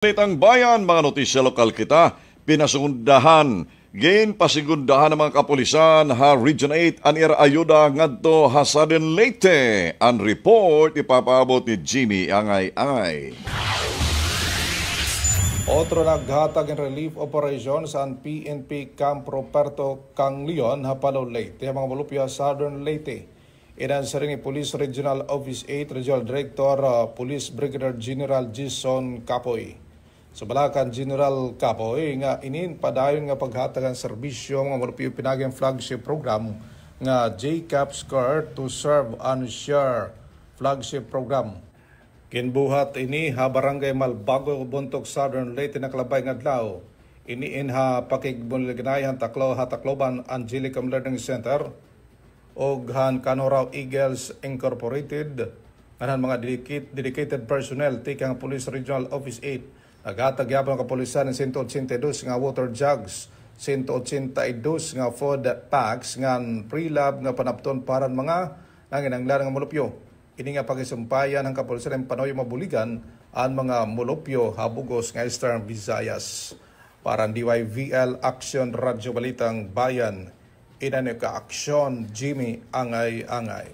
Balitang bayan, mga notisya lokal kita, pinasundahan, gain pasigundahan ng mga kapulisan ha Region 8 anir ayuda ngadto Hasaden Leyte. Ang report ipapaabot ni Jimmy Angay-Angay. Otro naghatag ng relief operation sa PNP Camp Roberto Kang Leon, Hapalo Leyte, mga malupyo Southern Leyte. Inansar ni Police Regional Office 8 Regional Director Police Brigadier General Jason Capoy. Sa Balacan General Capoy nga inin padayon nga paghatag ang serbisyo mga malupyo pinagyang flagship program nga JCAP SCAR to Serve and Share flagship program. Kinbuhat ini ha Barangay Malbago, Buntok, Southern Leyte na kalabay nga adlaw. Ini inha pakigbunlignayan Tacloban Angelica Learning Center o han Kanoraw Eagles Incorporated nganan mga dedicated personnel tikang Police Regional Office 8 naghatag yapon ang kapulisan ng 182 nga water jugs, 182 nga food packs nga pre-lab nga panapton para mga nanginanglan nga mulupyo. Ini nga pagisumpayan ng kapulisan ng Panoy Mabuligan ang mga mulupyo habugos nga Eastern Visayas. Para DYVL Action Radyo Balitang Bayan, inanyo ka aksyon Jimmy Angay-Angay.